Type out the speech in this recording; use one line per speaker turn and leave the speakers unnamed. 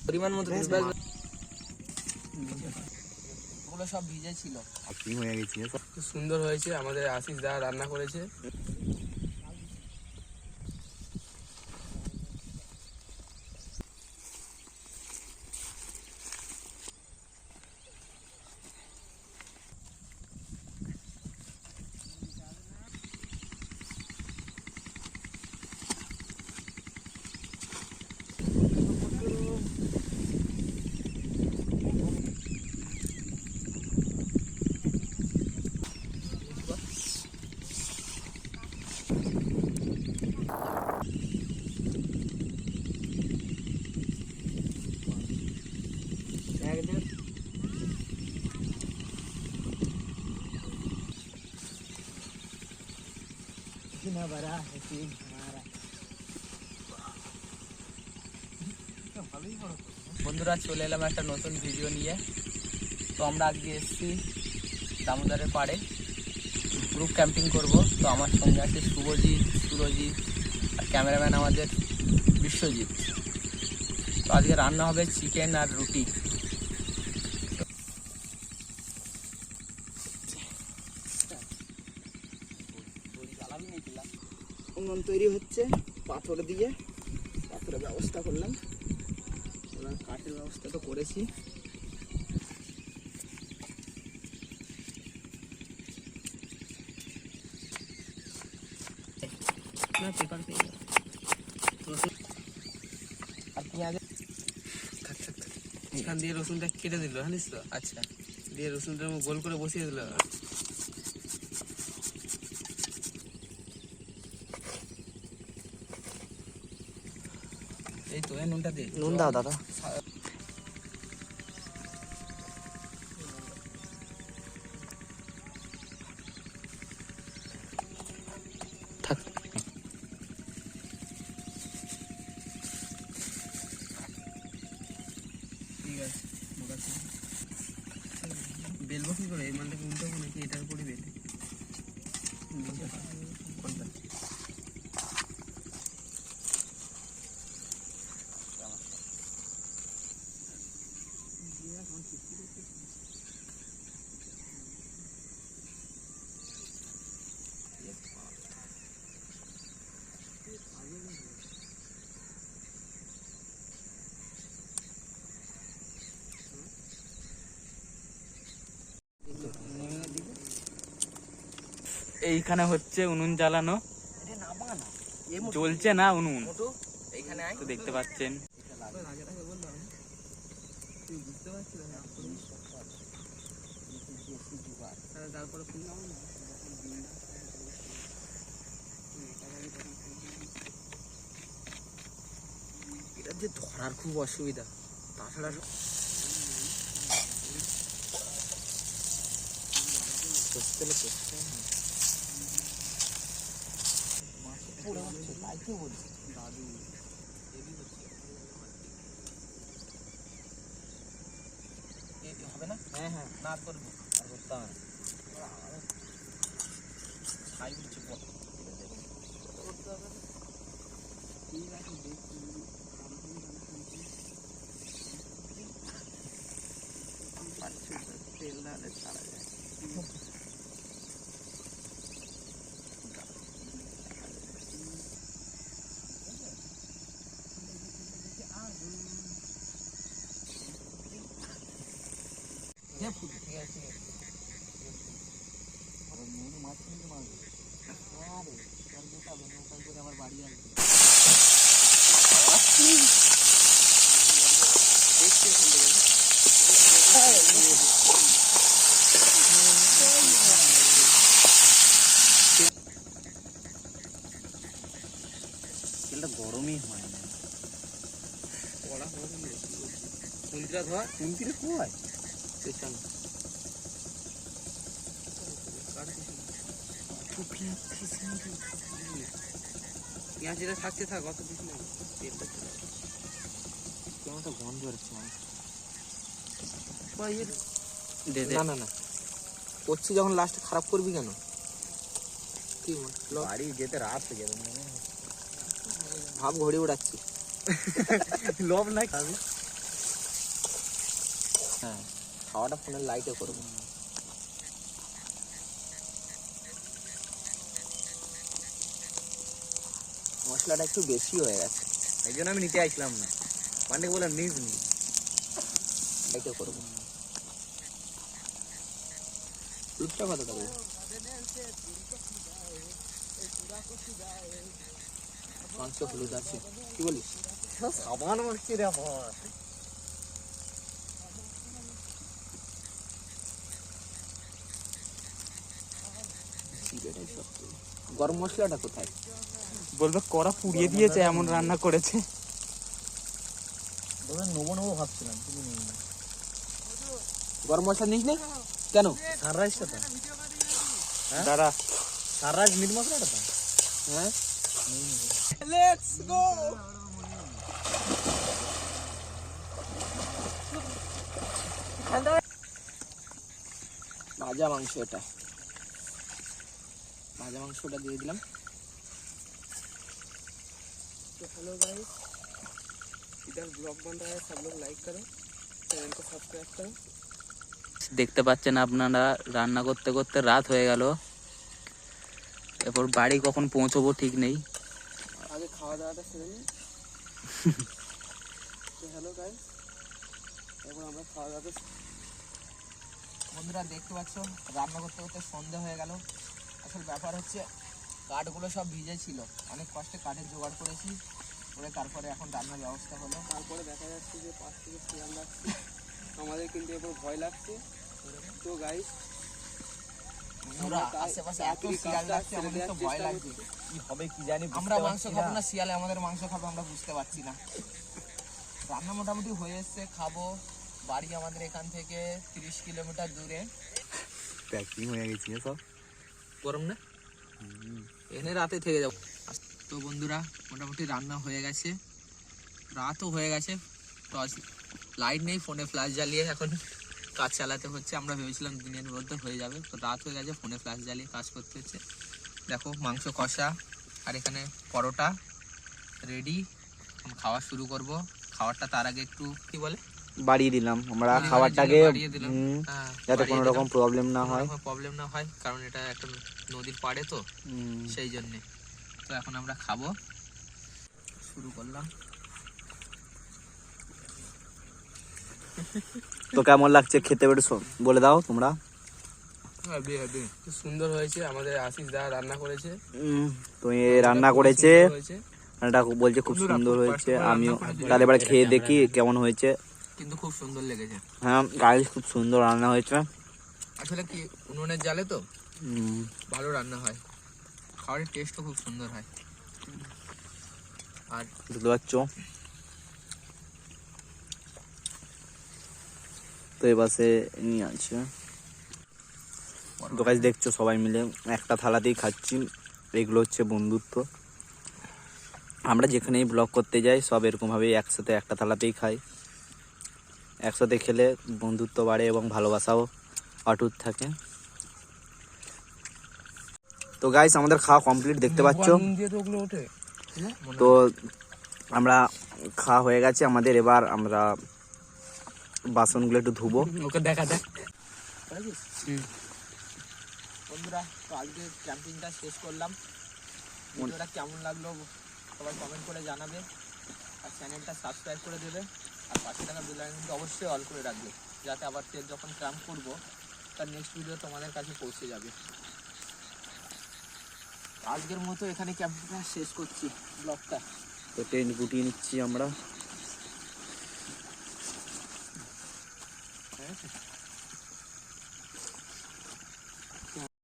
পরিমাণ মতো ওগুলো সব ভিজে ছিল, হয়ে গেছে। সুন্দর হয়েছে, আমাদের আশিস দা রান্না করেছে। বন্ধুরা চলে এলাম একটা নতুন ভিডিও নিয়ে। তো আমরা আজকে এসেছি দামোদরের পাড়ে গ্রুপ ক্যাম্পিং করব। তো আমার সঙ্গে আছে শুভজিৎ, সুরজিৎ আর ক্যামেরাম্যান আমাদের বিশ্বজিৎ। তো আজকে রান্না হবে চিকেন আর রুটি। উনুন তৈরি হচ্ছে পাথর দিয়ে, পাথরের ব্যবস্থা করলাম, কাঠের ব্যবস্থা তো করেছি। এখান দিয়ে রসুনটা কেটে দিল, জানিস তো? আচ্ছা, দিয়ে রসুনটা গোল করে বসিয়ে দিল। এই তো নুনটা দিয়ে, নুন দাও দাদা। থাক, ঠিক আছে। বেলবো কি করে? এই মালটাকে উল্টাবো নাকি এটার উপরই বেলে? এইখানে হচ্ছে উনুন জ্বালানো, জ্বলছে না উনুন, তো দেখতে পাচ্ছেন। এটা যে ধরার খুব অসুবিধা, তাছাড়া হবে না। হ্যাঁ হ্যাঁ, না করবো, আর করতে হবে ঠিক আছে। তেল ডালে ছাড়া যায়। ঠিক আছে, মাছ কিনতে মারবে। আরে গোটাবে, নৌকায় করে আমার বাড়ি আসবে। দেখছি এখান থেকে তেলটা গরমই হয় না। কুন্তিরা ধোয়া, কুন্তিরা খোয়ায় পেঁয়াজ যেটা থাকতে থাক, অত বেশি না। তেলটা কেমন একটা গন্ধ হচ্ছে না। না না করছি যখন লাস্টে খারাপ করবি কেন? কি বাড়ি যেতে রাত হয়ে যাবে, ভাব ঘড়ি উড়াচ্ছি। লোভ না খাবি, হ্যাঁ, খাওয়াটা ফোনের লাইটে করবো। মশলাটা একটু বেশি হয়ে গেছে,
এই জন্য আমি নিতে আসলাম না, মানে বললাম নিস নি,
লাইটে করবো। হলুদটা কত দেবো? মাংস হলুদ আছে, কি বলিস?
সাবান মারছি রে আমার।
গরম মশলাটা কোথায়?
বলবে কড়া পুড়িয়ে দিয়েছে, এমন রান্না করেছে।
নেবো নেবো ভাবছিলাম, কিন্তু নিই না।
গরম মশলা নিস নি কেন?
সানরাইজটা তো,
দাঁড়া,
সানরাইজ মিট মশলাটা তো।
হ্যাঁ,
লেটস গো।
ভাজা মাংস, এটা ভাজা মাংসটা দিয়ে দিলাম।
तो हेलो गाइस, इधर ब्लॉग बन रहा है, सब लोग लाइक करो, चैनल को सब्सक्राइब करो।
দেখতে পাচ্ছেন আপনারা, রান্না করতে করতে রাত হয়ে গেল। এরপর বাড়ি কখন পৌঁছবো ঠিক নেই।
आगे खावा दावा सेरे নিই। তো হ্যালো গাইস, এখন আমরা খাওয়া দাওয়া।
বন্ধুরা দেখতে পাচ্ছ, রান্না করতে করতে সন্ধ্যা হয়ে গেল। আসল ব্যাপার হচ্ছে কাঠগুলো সব ভিজে ছিল, অনেক কষ্টে কাঠের জোগাড় করেছি, করে তারপরে এখন রান্নার ব্যবস্থা হলো।
তারপরে দেখা যাচ্ছে যে পাশ থেকে শিয়াল লাগছে, আমাদের কিন্তু এরপর ভয় লাগছে। তো গাইস,
বন্ধুরা আশেপাশে এত শিয়াল লাগছে, আমাদের তো ভয় লাগছে।
কি হবে কি জানি,
আমরা মাংস খাবো না, শিয়ালে আমাদের মাংস খাবো, আমরা বুঝতে পারছি না। রান্না মোটামুটি হয়ে এসছে, খাবো। বাড়ি আমাদের এখান থেকে 30 কিলোমিটার দূরে।
প্যাকিং হয়ে গেছে সব।
গরম না, এনে রাতে থেকে যাবো। তো বন্ধুরা মোটামুটি রান্না হয়ে গেছে, রাতও হয়ে গেছে। টর্চ লাইট নেই, ফোনে ফ্ল্যাশ জ্বালিয়ে এখন কাজ চালাতে হচ্ছে। আমরা ভেবেছিলাম দিনের মধ্যে হয়ে যাবে, তো রাত হয়ে গেছে, ফোনে ফ্ল্যাশ জ্বালিয়ে কাজ করতে হচ্ছে। দেখো মাংস কষা আর এখানে পরোটা রেডি, এখন খাওয়া শুরু করব। খাবারটা তার আগে একটু কি বলে
বাড়িয়ে দিলাম আমরা
পরিমাণের
খাবারটাকে,
জন্য বাড়িয়ে দিলাম। হ্যাঁ,
যাতে
বাড়িয়ে
কোনো
দিলাম,
রকম প্রবলেম না হয়।
প্রবলেম না হয়, কারণ এটা একটা নদীর পাড়ে, তো সেই জন্যে। তো এখন আমরা খাবো, শুরু করলাম।
তো কেমন লাগছে খেতে পেরে বলে দাও তোমরা।
হেভি হেভি, খুব সুন্দর হয়েছে। আমাদের আশিস দা রান্না করেছে,
তো এ রান্না করেছে,
সুন্দর হয়েছে।
এটা বলছে খুব
বন্ধুরা,
সুন্দর
খুব
হয়েছে।
কষ্ট করে
আমিও
রান্না করেছে।
তাহলে এবার খেয়ে দেখি কেমন হয়েছে।
কিন্তু খুব সুন্দর লেগেছে।
হ্যাঁ গাইস, খুব সুন্দর রান্না হয়েছে।
আসলে কি উনুনের জালে তো
হুম,
ভালো রান্না হয়, খাবারের টেস্টও খুব সুন্দর হয়। আর
বুঝতে পারছো তো এবারে নিয়ে আছে। তো গাইস দেখছো সবাই মিলে একটা থালাতেই খাচ্ছি, এগুলো হচ্ছে বন্ধুত্ব। আমরা যেখানেই ব্লগ করতে যাই সব এরকমভাবেই একসাথে একটা থালাতেই খাই। একসাথে খেলে বন্ধুত্ব বাড়ে এবং ভালোবাসাও অটুট থাকে। তো গাইস আমাদের খাওয়া কমপ্লিট, দেখতে পাচ্ছো।
নুন দিয়ে তো ওগুলো ওঠে।
তো আমরা খাওয়া হয়ে গেছে আমাদের, এবার আমরা বাসনগুলো একটু ধুবো।
ওকে দেখা দেখ।
বন্ধুরা, তো আজকে ক্যাম্পিংটা শেষ করলাম। ভিডিওটা কেমন লাগলো সবাই কমেন্ট করে জানাবে, আর চ্যানেলটা সাবস্ক্রাইব করে দেবে, আর পাশে থাকা বেল আইকনটা অবশ্যই অল করে রাখবে, যাতে আবার ফের যখন ক্যাম্প করবো তার নেক্সট ভিডিও তোমাদের কাছে পৌঁছে যাবে। আজকের মতো এখানে ক্যাম্পিংটা শেষ করছি ব্লগটা।
তো টেন্ট গুটিয়ে নিচ্ছি আমরা।